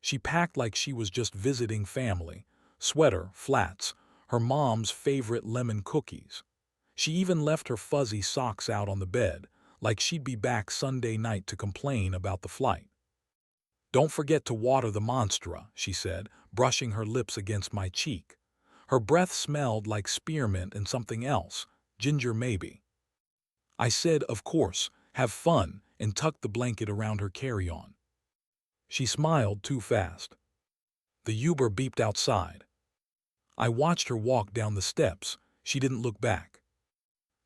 She packed like she was just visiting family, sweater, flats, her mom's favorite lemon cookies. She even left her fuzzy socks out on the bed, like she'd be back Sunday night to complain about the flight. "Don't forget to water the monstera," she said, brushing her lips against my cheek. Her breath smelled like spearmint and something else, ginger maybe. I said, "Of course, have fun," and tucked the blanket around her carry-on. She smiled too fast. The Uber beeped outside. I watched her walk down the steps. She didn't look back.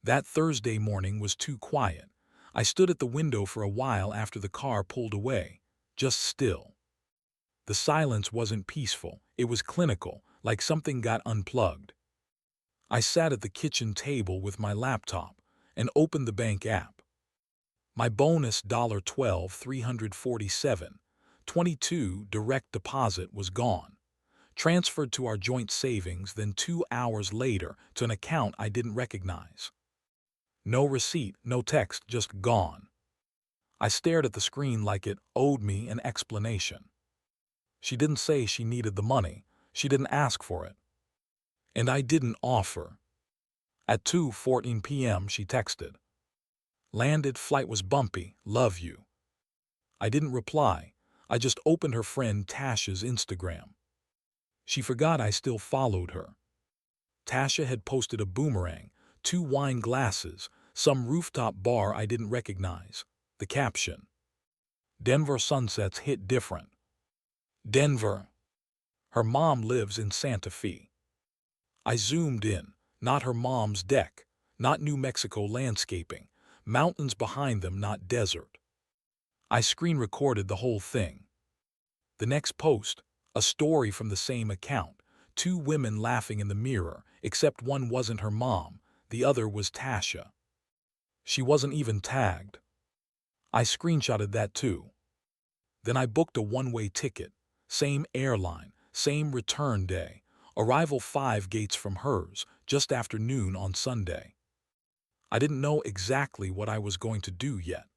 That Thursday morning was too quiet. I stood at the window for a while after the car pulled away, just still. The silence wasn't peaceful. It was clinical, like something got unplugged. I sat at the kitchen table with my laptop and opened the bank app. My bonus $12 347.22 direct deposit was gone, transferred to our joint savings, then 2 hours later to an account I didn't recognize. No receipt, no text, just gone. I stared at the screen like it owed me an explanation. She didn't say she needed the money. She didn't ask for it. And I didn't offer. At 2:14 p.m. she texted. "Landed, flight was bumpy, love you." I didn't reply. I just opened her friend Tasha's Instagram. She forgot I still followed her. Tasha had posted a boomerang, 2 wine glasses, some rooftop bar I didn't recognize. The caption: "Denver sunsets hit different." Denver. Her mom lives in Santa Fe. I zoomed in. Not her mom's deck, not New Mexico landscaping, mountains behind them, not desert. I screen recorded the whole thing. The next post, a story from the same account, 2 women laughing in the mirror, except one wasn't her mom, the other was Tasha. She wasn't even tagged. I screenshotted that too. Then I booked a one-way ticket, same airline, same return day, arrival 5 gates from hers, just after noon on Sunday. I didn't know exactly what I was going to do yet.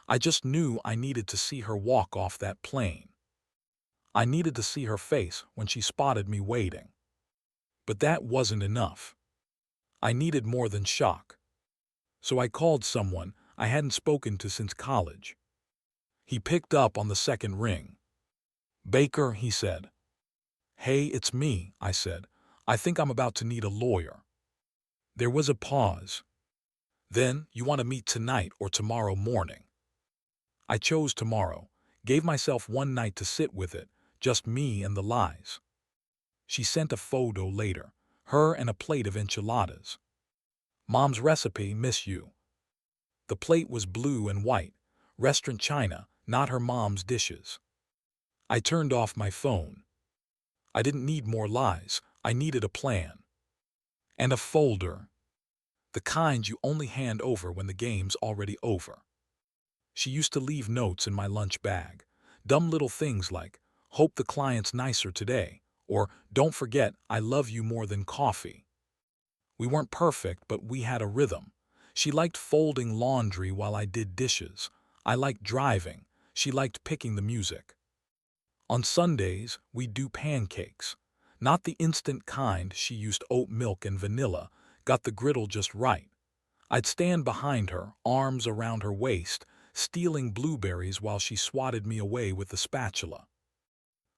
I just knew I needed to see her walk off that plane. I needed to see her face when she spotted me waiting. But that wasn't enough. I needed more than shock. So I called someone I hadn't spoken to since college. He picked up on the second ring. "Baker," he said. "Hey, it's me," I said. "I think I'm about to need a lawyer." There was a pause. Then, "You want to meet tonight or tomorrow morning?" I chose tomorrow, gave myself one night to sit with it, just me and the lies. She sent a photo later, her and a plate of enchiladas. "Mom's recipe, miss you." The plate was blue and white, restaurant china, not her mom's dishes. I turned off my phone. I didn't need more lies, I needed a plan. And a folder. The kind you only hand over when the game's already over. She used to leave notes in my lunch bag. Dumb little things like, "Hope the client's nicer today," or "Don't forget, I love you more than coffee." We weren't perfect, but we had a rhythm. She liked folding laundry while I did dishes. I liked driving. She liked picking the music. On Sundays, we'd do pancakes. Not the instant kind. She used oat milk and vanilla, got the griddle just right. I'd stand behind her, arms around her waist, stealing blueberries while she swatted me away with the spatula.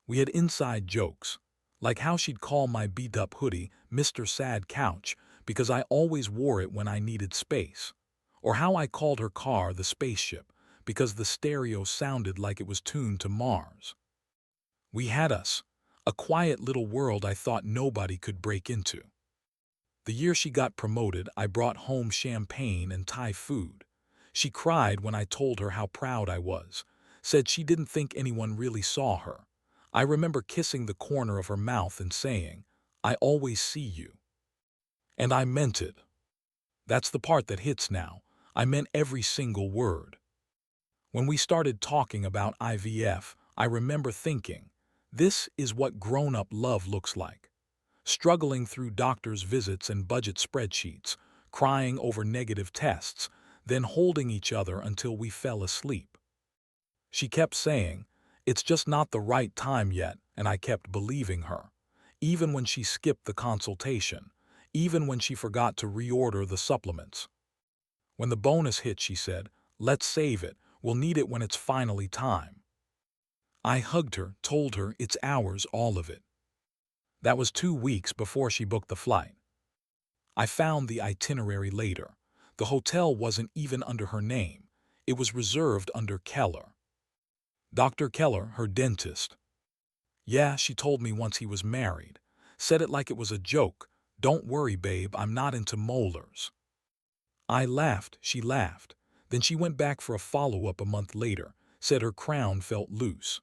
We had inside jokes, like how she'd call my beat-up hoodie Mr. Sad Couch because I always wore it when I needed space, or how I called her car the spaceship because the stereo sounded like it was tuned to Mars. We had us, a quiet little world I thought nobody could break into. The year she got promoted, I brought home champagne and Thai food. She cried when I told her how proud I was, said she didn't think anyone really saw her. I remember kissing the corner of her mouth and saying, "I always see you." And I meant it. That's the part that hits now. I meant every single word. When we started talking about IVF, I remember thinking, this is what grown-up love looks like. Struggling through doctor's visits and budget spreadsheets, crying over negative tests, then holding each other until we fell asleep. She kept saying, It's just not the right time yet, and I kept believing her. Even when she skipped the consultation, even when she forgot to reorder the supplements. When the bonus hit, she said, "Let's save it. We'll need it when it's finally time." I hugged her, told her it's ours, all of it. That was 2 weeks before she booked the flight. I found the itinerary later. The hotel wasn't even under her name. It was reserved under Keller. Dr. Keller, her dentist. Yeah, she told me once he was married. Said it like it was a joke. "Don't worry, babe, I'm not into molars." I laughed, she laughed. Then she went back for a follow-up a month later, said her crown felt loose.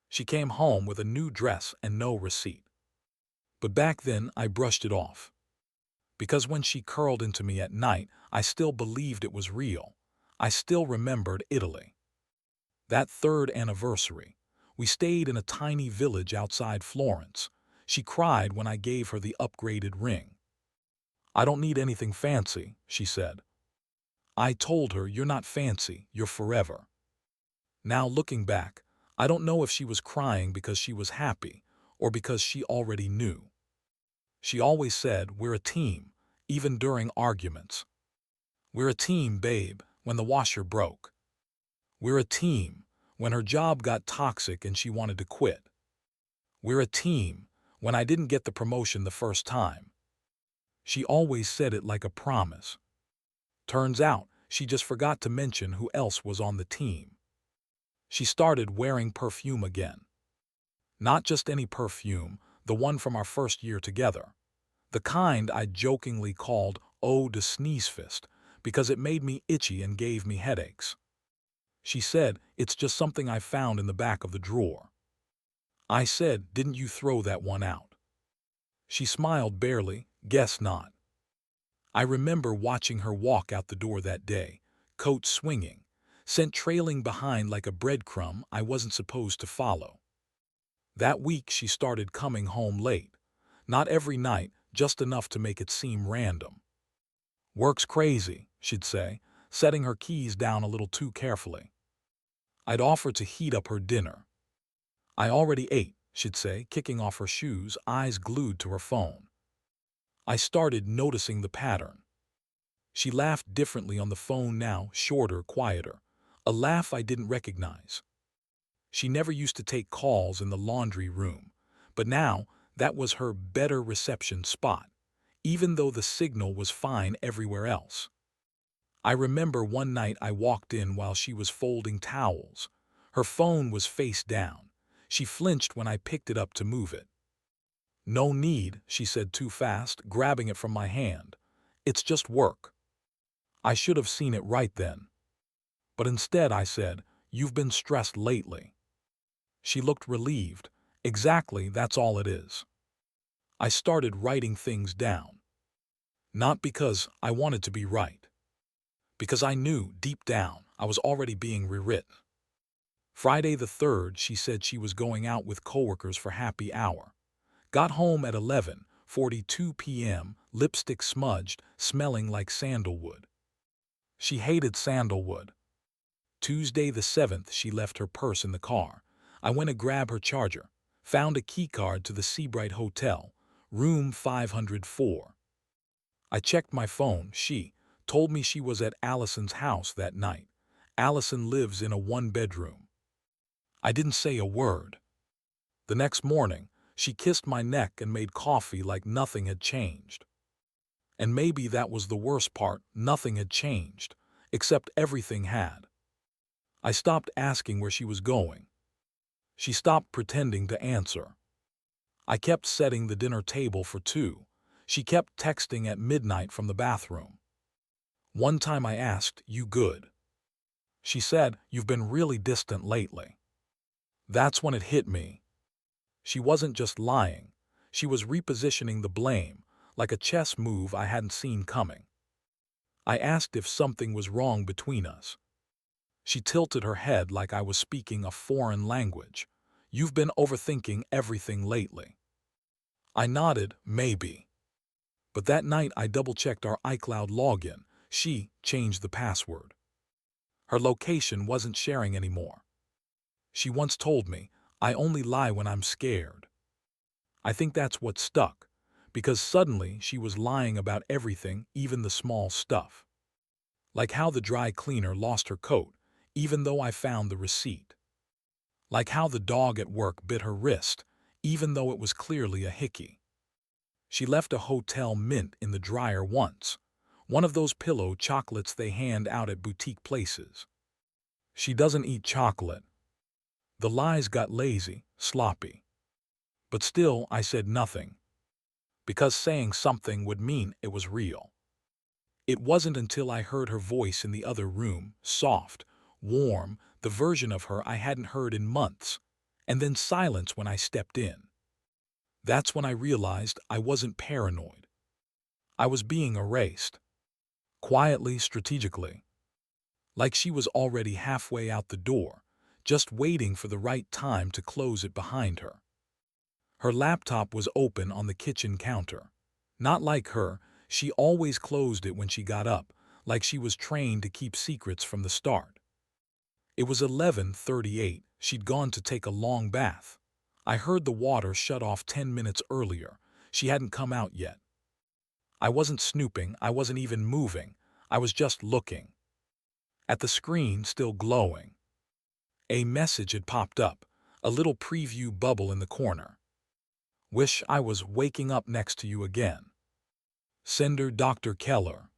She came home with a new dress and no receipt. But back then, I brushed it off. Because when she curled into me at night, I still believed it was real. I still remembered Italy. That third anniversary, we stayed in a tiny village outside Florence. She cried when I gave her the upgraded ring. "I don't need anything fancy," she said. I told her, "You're not fancy, you're forever." Now looking back, I don't know if she was crying because she was happy or because she already knew. She always said, "We're a team," even during arguments. "We're a team, babe," when the washer broke. "We're a team," when her job got toxic and she wanted to quit. "We're a team," when I didn't get the promotion the first time. She always said it like a promise. Turns out, she just forgot to mention who else was on the team. She started wearing perfume again. Not just any perfume, the one from our first year together. The kind I jokingly called Eau de Sneezefist because it made me itchy and gave me headaches. She said, "It's just something I found in the back of the drawer." I said, "Didn't you throw that one out?" She smiled barely, "Guess not." I remember watching her walk out the door that day, coat swinging, scent trailing behind like a breadcrumb I wasn't supposed to follow. That week she started coming home late. Not every night, just enough to make it seem random. "Work's crazy," she'd say, setting her keys down a little too carefully. I'd offer to heat up her dinner. "I already ate," she'd say, kicking off her shoes, eyes glued to her phone. I started noticing the pattern. She laughed differently on the phone now, shorter, quieter. A laugh I didn't recognize. She never used to take calls in the laundry room, but now that was her better reception spot, even though the signal was fine everywhere else. I remember one night I walked in while she was folding towels. Her phone was face down. She flinched when I picked it up to move it. "No need," she said too fast, grabbing it from my hand. "It's just work." I should have seen it right then. But instead I said, "You've been stressed lately." She looked relieved. "Exactly, that's all it is." I started writing things down. Not because I wanted to be right. Because I knew, deep down, I was already being rewritten. Friday the 3rd, she said she was going out with coworkers for happy hour. Got home at 11:42 p.m., lipstick smudged, smelling like sandalwood. She hated sandalwood. Tuesday the 7th, she left her purse in the car. I went to grab her charger. Found a keycard to the Seabright Hotel, room 504. I checked my phone. She told me she was at Allison's house that night. Allison lives in a one-bedroom. I didn't say a word. The next morning, she kissed my neck and made coffee like nothing had changed. And maybe that was the worst part, nothing had changed, except everything had. I stopped asking where she was going. She stopped pretending to answer. I kept setting the dinner table for two. She kept texting at midnight from the bathroom. One time I asked, "You good?" She said, "You've been really distant lately." That's when it hit me. She wasn't just lying. She was repositioning the blame, like a chess move I hadn't seen coming. I asked if something was wrong between us. She tilted her head like I was speaking a foreign language. "You've been overthinking everything lately." I nodded, maybe. But that night I double-checked our iCloud login. She changed the password. Her location wasn't sharing anymore. She once told me, "I only lie when I'm scared." I think that's what stuck, because suddenly she was lying about everything, even the small stuff. Like how the dry cleaner lost her coat, even though I found the receipt. Like how the dog at work bit her wrist, even though it was clearly a hickey. She left a hotel mint in the dryer once, one of those pillow chocolates they hand out at boutique places. She doesn't eat chocolate. The lies got lazy, sloppy. But still, I said nothing, because saying something would mean it was real. It wasn't until I heard her voice in the other room, soft, warm, the version of her I hadn't heard in months, and then silence when I stepped in. That's when I realized I wasn't paranoid. I was being erased. Quietly, strategically. Like she was already halfway out the door, just waiting for the right time to close it behind her. Her laptop was open on the kitchen counter. Not like her, she always closed it when she got up, like she was trained to keep secrets from the start. It was 11:38. She'd gone to take a long bath. I heard the water shut off 10 minutes earlier. She hadn't come out yet. I wasn't snooping, I wasn't even moving. I was just looking. At the screen, still glowing. A message had popped up, a little preview bubble in the corner. "Wish I was waking up next to you again. Sender Dr. Keller."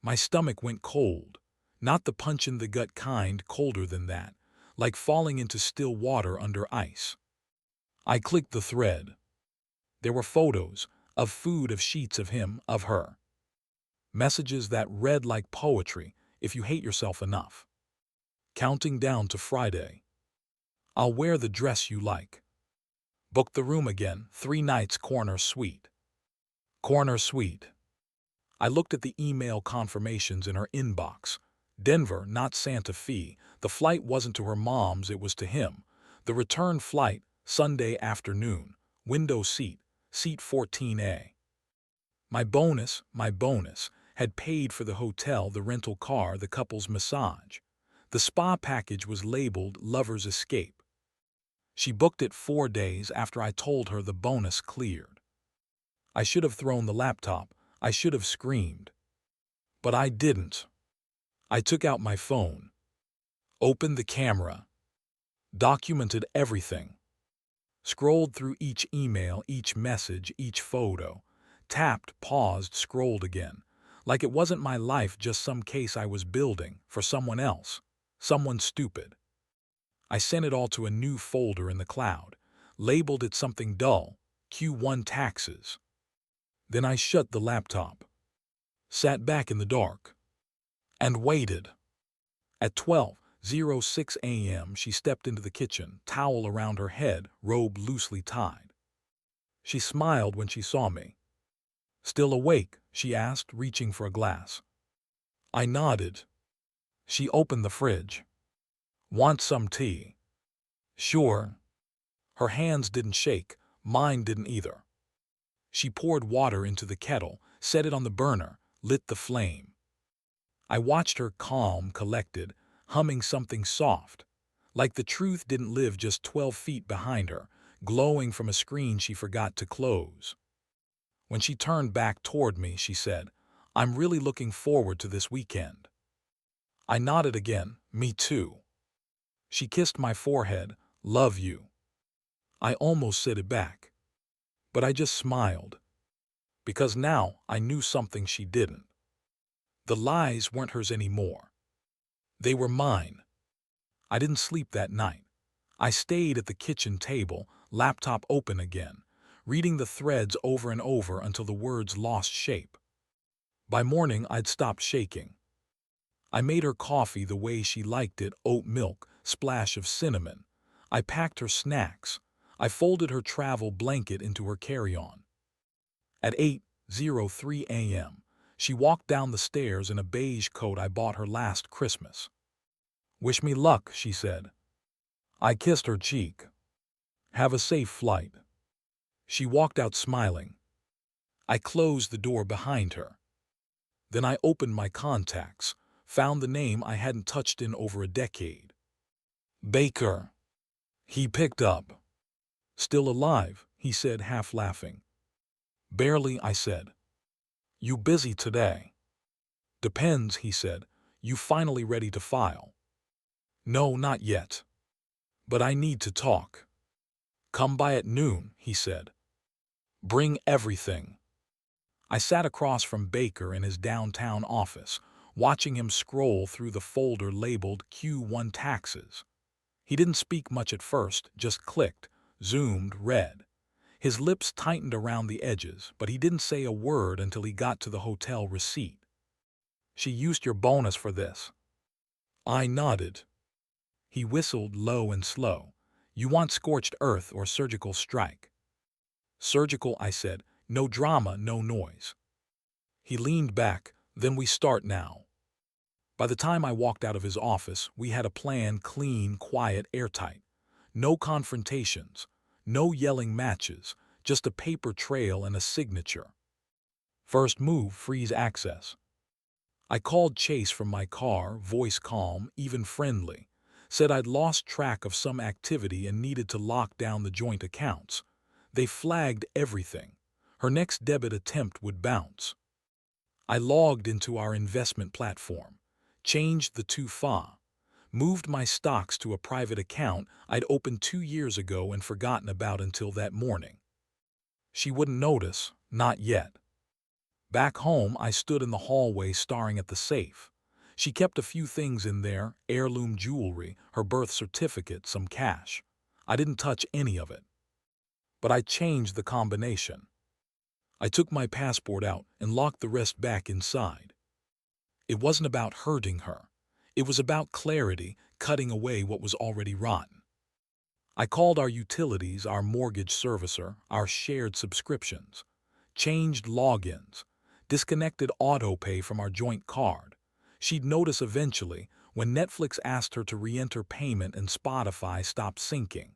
My stomach went cold, not the punch-in-the-gut kind, colder than that, like falling into still water under ice. I clicked the thread. There were photos, of food, of sheets of him, of her. Messages that read like poetry, if you hate yourself enough. Counting down to Friday. I'll wear the dress you like. Book the room again, 3 nights, corner suite. Corner suite. I looked at the email confirmations in her inbox. Denver, not Santa Fe. The flight wasn't to her mom's, it was to him. The return flight, Sunday afternoon. Window seat, seat 14A. My bonus, had paid for the hotel, the rental car, the couple's massage. The spa package was labeled Lover's Escape. She booked it 4 days after I told her the bonus cleared. I should have thrown the laptop. I should have screamed. But I didn't. I took out my phone, opened the camera, documented everything, scrolled through each email, each message, each photo, tapped, paused, scrolled again, like it wasn't my life, just some case I was building for someone else, someone stupid. I sent it all to a new folder in the cloud, labeled it something dull, Q1 taxes. Then I shut the laptop, sat back in the dark, and waited. At 12:06 a.m. she stepped into the kitchen, towel around her head, robe loosely tied. She smiled when she saw me. "Still awake?" she asked, reaching for a glass. I nodded. She opened the fridge. "Want some tea?" "Sure." Her hands didn't shake, mine didn't either. She poured water into the kettle, set it on the burner, lit the flame. I watched her, calm, collected, humming something soft, like the truth didn't live just 12 feet behind her, glowing from a screen she forgot to close. When she turned back toward me, she said, "I'm really looking forward to this weekend." I nodded again, "Me too." She kissed my forehead, "Love you." I almost said it back, but I just smiled, because now I knew something she didn't. The lies weren't hers anymore. They were mine. I didn't sleep that night. I stayed at the kitchen table, laptop open again, reading the threads over and over until the words lost shape. By morning, I'd stopped shaking. I made her coffee the way she liked it, oat milk, splash of cinnamon. I packed her snacks. I folded her travel blanket into her carry-on. At 8:03 a.m., she walked down the stairs in a beige coat I bought her last Christmas. "Wish me luck," she said. I kissed her cheek. "Have a safe flight." She walked out smiling. I closed the door behind her. Then I opened my contacts, found the name I hadn't touched in over a decade. Baker. He picked up. "Still alive," he said, half laughing. "Barely," I said. "You busy today?" "Depends," he said. "You finally ready to file?" "No, not yet. But I need to talk." "Come by at noon," he said. "Bring everything." I sat across from Baker in his downtown office, watching him scroll through the folder labeled Q1 taxes. He didn't speak much at first, just clicked, zoomed, read. His lips tightened around the edges, but he didn't say a word until he got to the hotel receipt. "She used your bonus for this." I nodded. He whistled low and slow. "You want scorched earth or surgical strike?" "Surgical," I said. "No drama, no noise." He leaned back. "Then we start now." By the time I walked out of his office, we had a plan, clean, quiet, airtight. No confrontations, no yelling matches, just a paper trail and a signature. First move, freeze access. I called Chase from my car, voice calm, even friendly. Said I'd lost track of some activity and needed to lock down the joint accounts. They flagged everything. Her next debit attempt would bounce. I logged into our investment platform, changed the TUFA, moved my stocks to a private account I'd opened 2 years ago and forgotten about until that morning. She wouldn't notice, not yet. Back home, I stood in the hallway staring at the safe. She kept a few things in there, heirloom jewelry, her birth certificate, some cash. I didn't touch any of it. But I changed the combination. I took my passport out and locked the rest back inside. It wasn't about hurting her. It was about clarity, cutting away what was already rotten. I called our utilities, our mortgage servicer, our shared subscriptions, changed logins, disconnected autopay from our joint card. She'd notice eventually when Netflix asked her to re-enter payment and Spotify stopped syncing.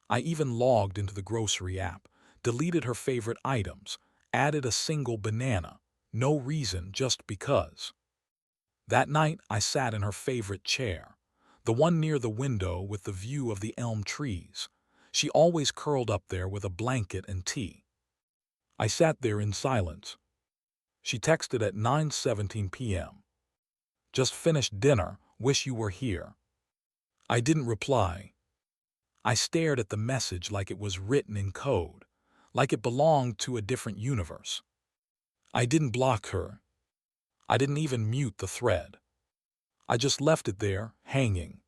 I even logged into the grocery app, deleted her favorite items, added a single banana. No reason, just because. That night, I sat in her favorite chair, the one near the window with the view of the elm trees. She always curled up there with a blanket and tea. I sat there in silence. She texted at 9:17 p.m. "Just finished dinner, wish you were here." I didn't reply. I stared at the message like it was written in code, like it belonged to a different universe. I didn't block her. I didn't even mute the thread. I just left it there, hanging.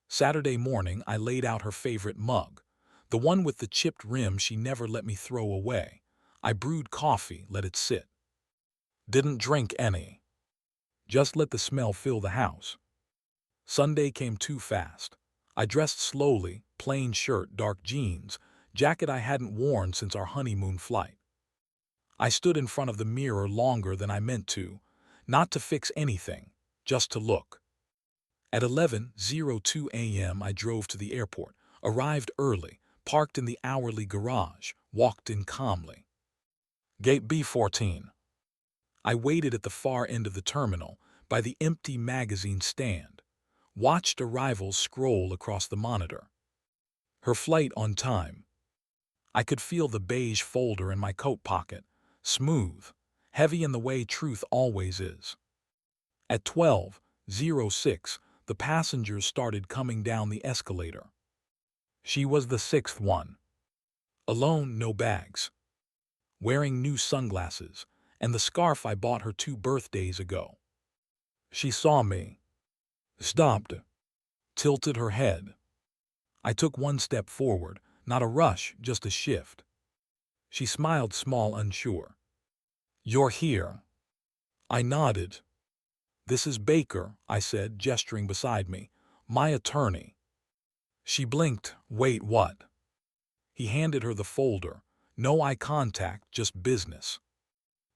Saturday morning, I laid out her favorite mug, the one with the chipped rim she never let me throw away. I brewed coffee, let it sit. Didn't drink any. Just let the smell fill the house. Sunday came too fast. I dressed slowly, plain shirt, dark jeans, jacket I hadn't worn since our honeymoon flight. I stood in front of the mirror longer than I meant to, not to fix anything, just to look. At 11:02 a.m. I drove to the airport, arrived early, parked in the hourly garage, walked in calmly. Gate B14. I waited at the far end of the terminal, by the empty magazine stand, watched arrivals scroll across the monitor. Her flight on time. I could feel the beige folder in my coat pocket, smooth, heavy in the way truth always is. At 12:06, the passengers started coming down the escalator. She was the sixth one. Alone, no bags. Wearing new sunglasses, and the scarf I bought her 2 birthdays ago. She saw me. Stopped. Tilted her head. I took one step forward, not a rush, just a shift. She smiled small, unsure. "You're here." I nodded. "This is Baker," I said, gesturing beside me. "My attorney." She blinked. "Wait, what?" He handed her the folder. No eye contact, just business.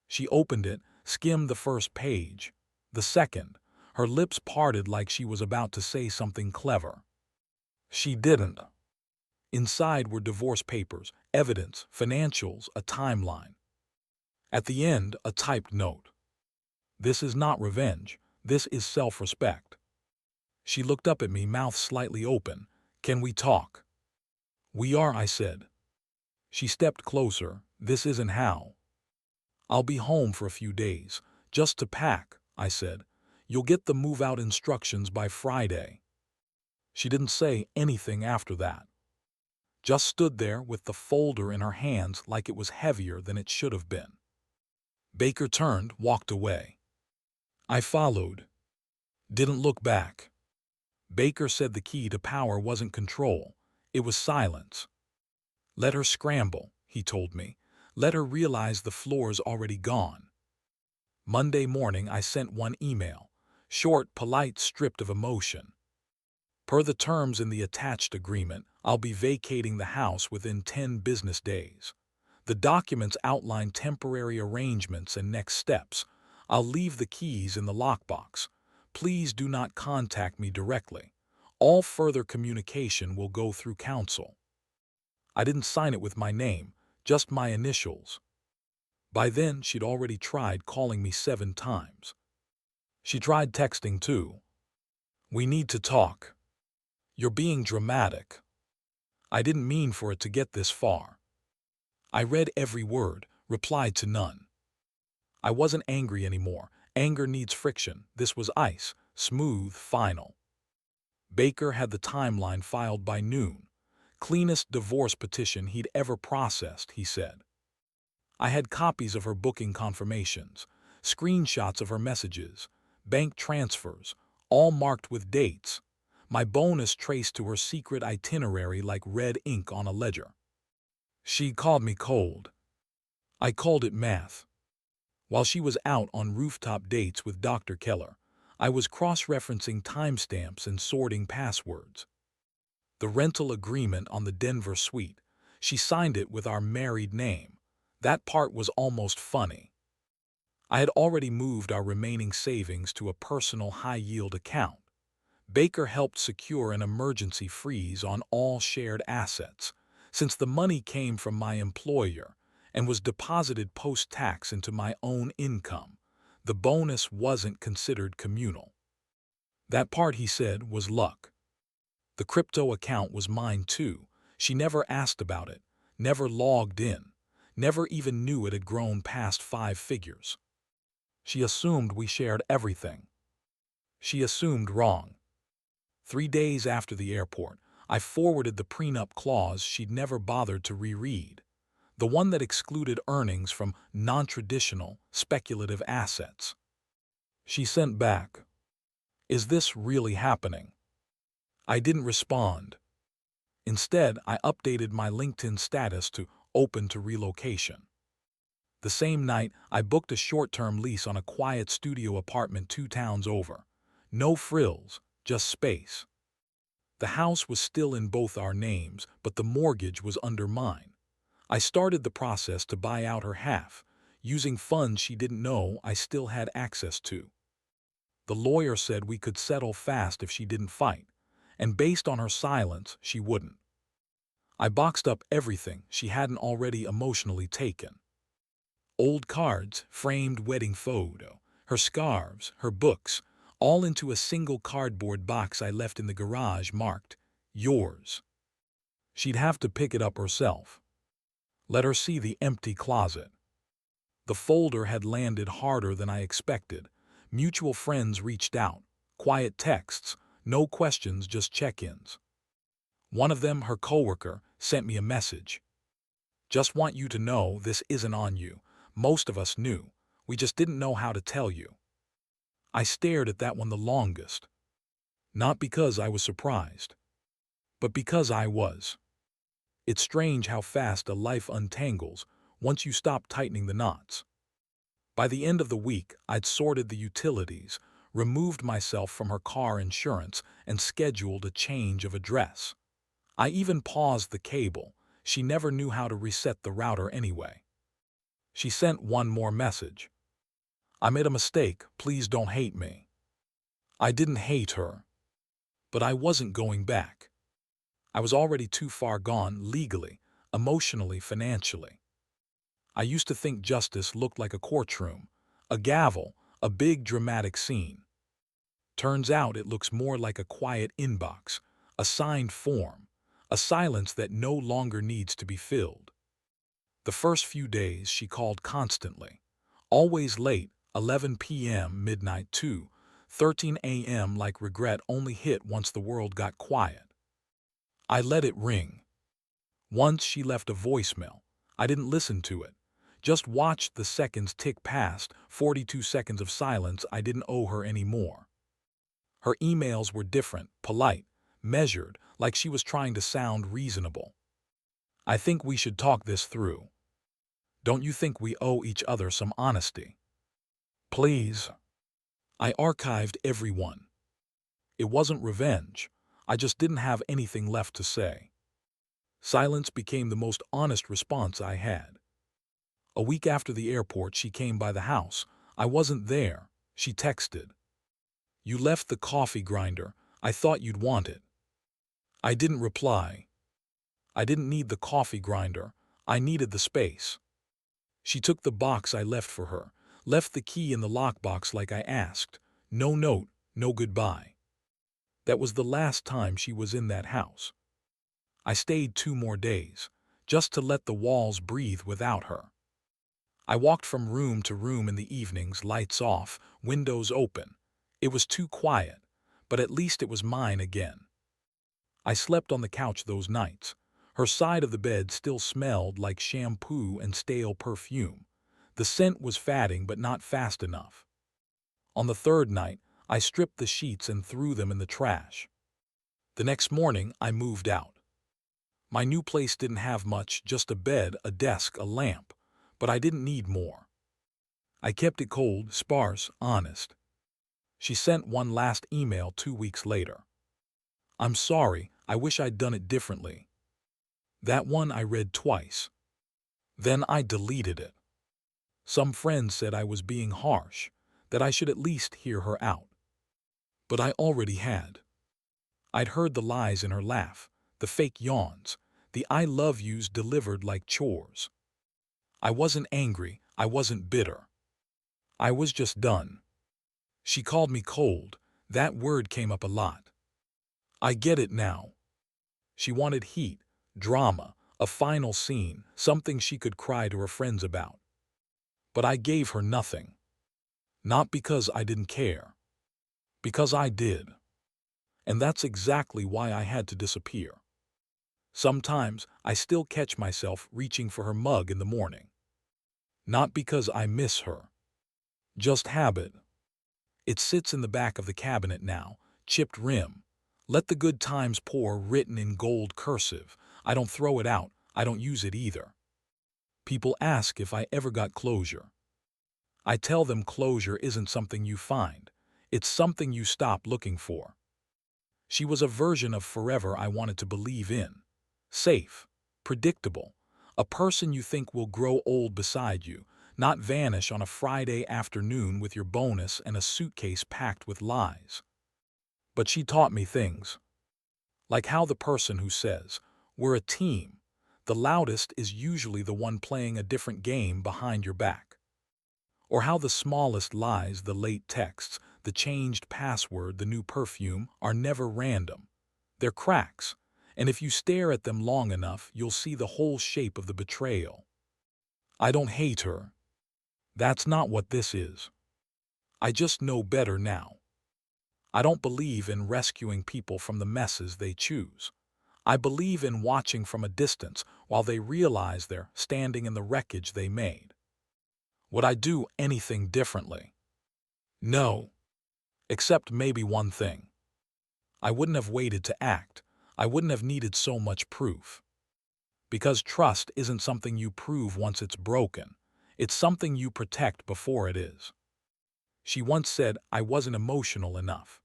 She opened it, skimmed the first page. The second, her lips parted like she was about to say something clever. She didn't. Inside were divorce papers, evidence, financials, a timeline. At the end, a typed note. "This is not revenge. This is self-respect." She looked up at me, mouth slightly open. Can we talk? We are, I said. She stepped closer. This isn't how. I'll be home for a few days, just to pack, I said. You'll get the move-out instructions by Friday. She didn't say anything after that. Just stood there with the folder in her hands like it was heavier than it should have been. Baker turned, walked away. I followed. Didn't look back. Baker said the key to power wasn't control. It was silence. Let her scramble, he told me. Let her realize the floor's already gone. Monday morning I sent one email. Short, polite, stripped of emotion. Per the terms in the attached agreement, I'll be vacating the house within 10 business days. The documents outline temporary arrangements and next steps. I'll leave the keys in the lockbox. Please do not contact me directly. All further communication will go through counsel. I didn't sign it with my name, just my initials. By then, she'd already tried calling me 7 times. She tried texting too. We need to talk. You're being dramatic. I didn't mean for it to get this far. I read every word, replied to none. I wasn't angry anymore. Anger needs friction. This was ice, smooth, final. Baker had the timeline filed by noon. Cleanest divorce petition he'd ever processed, he said. I had copies of her booking confirmations, screenshots of her messages, bank transfers, all marked with dates. My bonus traced to her secret itinerary like red ink on a ledger. She called me cold. I called it math. While she was out on rooftop dates with Dr. Keller, I was cross-referencing timestamps and sorting passwords. The rental agreement on the Denver suite, she signed it with our married name. That part was almost funny. I had already moved our remaining savings to a personal high-yield account. Baker helped secure an emergency freeze on all shared assets, since the money came from my employer and was deposited post-tax into my own income. The bonus wasn't considered communal. That part, he said, was luck. The crypto account was mine too. She never asked about it, never logged in, never even knew it had grown past 5 figures. She assumed we shared everything. She assumed wrong. 3 days after the airport, I forwarded the prenup clause she'd never bothered to reread, the one that excluded earnings from non-traditional, speculative assets. She sent back, "Is this really happening?" I didn't respond. Instead, I updated my LinkedIn status to open to relocation. The same night, I booked a short-term lease on a quiet studio apartment 2 towns over. No frills, just space. The house was still in both our names, but the mortgage was under mine. I started the process to buy out her half, using funds she didn't know I still had access to. The lawyer said we could settle fast if she didn't fight, and based on her silence, she wouldn't. I boxed up everything she hadn't already emotionally taken. Old cards, framed wedding photo, her scarves, her books, all into a single cardboard box I left in the garage marked, "Yours." She'd have to pick it up herself. Let her see the empty closet. The folder had landed harder than I expected. Mutual friends reached out, quiet texts, no questions, just check-ins. One of them, her coworker, sent me a message. "Just want you to know this isn't on you. Most of us knew. We just didn't know how to tell you." I stared at that one the longest. Not because I was surprised, but because I was. It's strange how fast a life untangles once you stop tightening the knots. By the end of the week, I'd sorted the utilities, removed myself from her car insurance, and scheduled a change of address. I even paused the cable. She never knew how to reset the router anyway. She sent one more message. "I made a mistake. Please don't hate me." I didn't hate her. But I wasn't going back. I was already too far gone legally, emotionally, financially. I used to think justice looked like a courtroom, a gavel, a big dramatic scene. Turns out it looks more like a quiet inbox, a signed form, a silence that no longer needs to be filled. The first few days she called constantly, always late, 11 p.m., midnight 2, 13 a.m. like regret only hit once the world got quiet. I let it ring. Once she left a voicemail. I didn't listen to it. Just watched the seconds tick past, 42 seconds of silence. I didn't owe her any more. Her emails were different, polite, measured, like she was trying to sound reasonable. I think we should talk this through. Don't you think we owe each other some honesty? Please. I archived every one. It wasn't revenge. I just didn't have anything left to say. Silence became the most honest response I had. A week after the airport, she came by the house. I wasn't there. She texted. You left the coffee grinder. I thought you'd want it. I didn't reply. I didn't need the coffee grinder. I needed the space. She took the box I left for her, left the key in the lockbox like I asked. No note, no goodbye. That was the last time she was in that house. I stayed 2 more days, just to let the walls breathe without her. I walked from room to room in the evenings, lights off, windows open. It was too quiet, but at least it was mine again. I slept on the couch those nights. Her side of the bed still smelled like shampoo and stale perfume. The scent was fatting but not fast enough. On the 3rd night, I stripped the sheets and threw them in the trash. The next morning, I moved out. My new place didn't have much, just a bed, a desk, a lamp, but I didn't need more. I kept it cold, sparse, honest. She sent one last email 2 weeks later. I'm sorry, I wish I'd done it differently. That one I read twice. Then I deleted it. Some friends said I was being harsh, that I should at least hear her out. But I already had. I'd heard the lies in her laugh, the fake yawns, the I love yous delivered like chores. I wasn't angry, I wasn't bitter. I was just done. She called me cold. That word came up a lot. I get it now. She wanted heat, drama, a final scene, something she could cry to her friends about. But I gave her nothing. Not because I didn't care. Because I did. And that's exactly why I had to disappear. Sometimes I still catch myself reaching for her mug in the morning. Not because I miss her. Just habit. It sits in the back of the cabinet now, chipped rim. Let the good times pour written in gold cursive. I don't throw it out. I don't use it either. People ask if I ever got closure. I tell them closure isn't something you find. It's something you stop looking for. She was a version of forever I wanted to believe in. Safe, predictable, a person you think will grow old beside you, not vanish on a Friday afternoon with your bonus and a suitcase packed with lies. But she taught me things. Like how the person who says, we're a team, the loudest is usually the one playing a different game behind your back. Or how the smallest lies, the late texts, the changed password, the new perfume, are never random. They're cracks, and if you stare at them long enough, you'll see the whole shape of the betrayal. I don't hate her. That's not what this is. I just know better now. I don't believe in rescuing people from the messes they choose. I believe in watching from a distance while they realize they're standing in the wreckage they made. Would I do anything differently? No. Except maybe one thing. I wouldn't have waited to act. I wouldn't have needed so much proof. Because trust isn't something you prove once it's broken. It's something you protect before it is. She once said I wasn't emotional enough.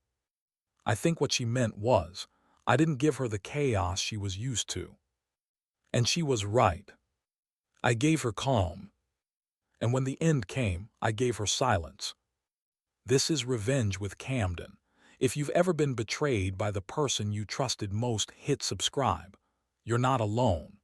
I think what she meant was, I didn't give her the chaos she was used to. And she was right. I gave her calm. And when the end came, I gave her silence. This is Revenge with Camden. If you've ever been betrayed by the person you trusted most, hit subscribe. You're not alone.